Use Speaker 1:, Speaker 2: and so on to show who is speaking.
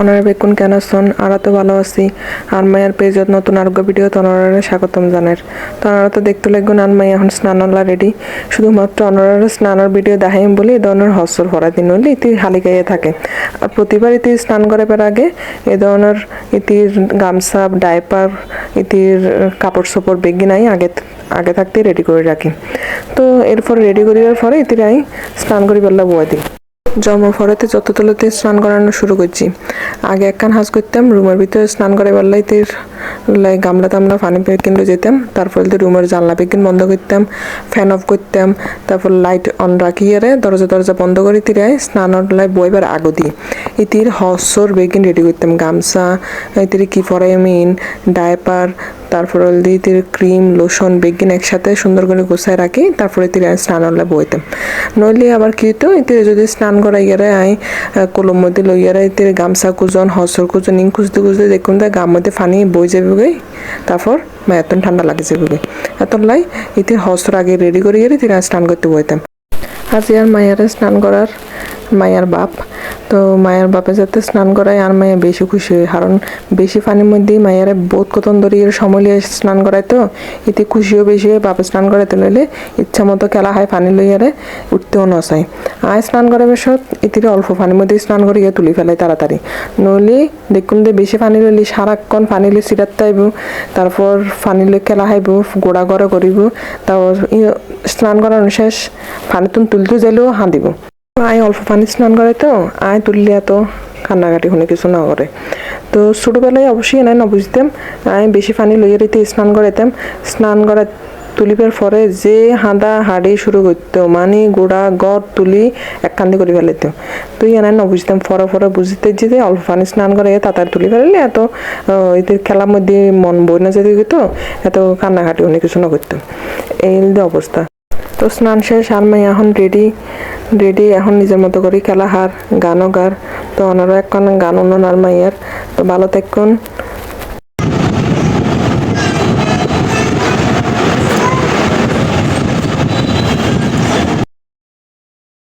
Speaker 1: ওনারা বেকুন কেন আছেন আরা তো ভালো আছি আর মায়ের পেজত নতুন আরোগ্য ভিডিও তোনারা স্বাগতম জানার তো ওনারা তো দেখতে লাগবেন আর মাই এখন স্নানলা রেডি শুধুমাত্র ওনারা স্নানের ভিডিও দেখাইম বলে এই ধরনের হসর ভরা দিন হলে ইতি হালি গাইয়ে থাকে আর প্রতিবার ইতি স্নান করার আগে এই ধরনের ইতির গামছা ডাইপার ইতির কাপড় চোপড় বেগি নাই আগে থাকতে রেডি করে রাখি তো এরপর রেডি করিবার পরে ইতিরাই স্নান করি বেলা বয়া দিই জন্ম ফরেতে যত তলতে স্নান করানো শুরু করছি আগে একখান হাজ করতাম রুমের ভিতরে স্নান করে বেলাইতে গামলা টামলা পানি কিনলে যেতাম তারপর রুমের জানলা বেগিন বন্ধ করতাম ফ্যান অফ করতাম তারপর লাইট অন রাখিয়ে দরজা বন্ধ করে তিরাই স্নানের লাই বইবার আগো দিই ইতির হসর বেগিন রেডি করতাম গামছা ইতির কি পরে মিন ডাইপার তারপর ইতির ক্রিম লোশন বেগিন একসাথে সুন্দর করে গোছায় রাখি তারপরে তিরাই স্নানের লাই বইতাম নইলে আবার কি হতো ইতির যদি স্নান করাইয়ারে আই কলম মধ্যে লইয়ারে ইতির গামছা কুজন হসর কুজন ইং খুঁজতে দেখুন গাম মধ্যে পানি বই যাবে গে তারপর এত ঠান্ডা লাগে যাবে গে এত লাই ইতির হসর আগে রেডি করিয়ে তিরা স্নান করতে বইতাম আজ আর মায়েরা স্নান করার মায়ের বাপ তো মায়ের বাপে যাতে স্নান করায় আর মায়ের বেশি খুশি হয় কারণ বেশি পানির মধ্যেই মায়ের বহুত কতন ধরে সময় লিয়ে স্নান করায় তো এতে খুশিও বেশি হয় বাপে স্নান করাইতে লইলে ইচ্ছা মতো খেলা হয় পানি লইয়ারে উঠতেও নচায় আয় স্নান করার বেশত ইতিরে অল্প পানির মধ্যেই স্নান করিয়ে তুলি ফেলাই তাড়াতাড়ি নইলে দেখুন যে বেশি পানি লইলে সারাক্ষণ পানি লই সিরাতে আইব তারপর পানি লই খেলা হাইব গোড়া গড়া করিব তারপর স্নান করানো শেষ পানি তুলতে যাইলেও হাঁদিব আয় অল্প পানি স্নান করে তো আয় তুললে এত কান্নাকাটি কোনো কিছু না করে তো ছোটোবেলায় অবশ্যই এনাই না বুঝতাম আয় বেশি পানি লইয়ে রেতে স্নান করাইতাম স্নান করা তুলিবার পরে যে হাঁদা হাড়ি শুরু করতো মানে গোড়া গড় তুলি একখান্দি করে ফেলাইতো তুই এনাই না বুঝতাম ফরে বুঝতে যে অল্প পানি স্নান করে তাড়াতাড়ি তুলি ফেলাইলে এত এদের খেলার মধ্যে মন বই না যেতে গেতো এত কান্নাকাটি অনেক কিছু না করতো এই অবস্থা তো স্নান শেষ আর মাই এখন রেডি এখন নিজের মতো করে খেলা হার গানও গার তো ওনারও এখন গান অন্য আর মাইয়ার তো ভালো থাকুন।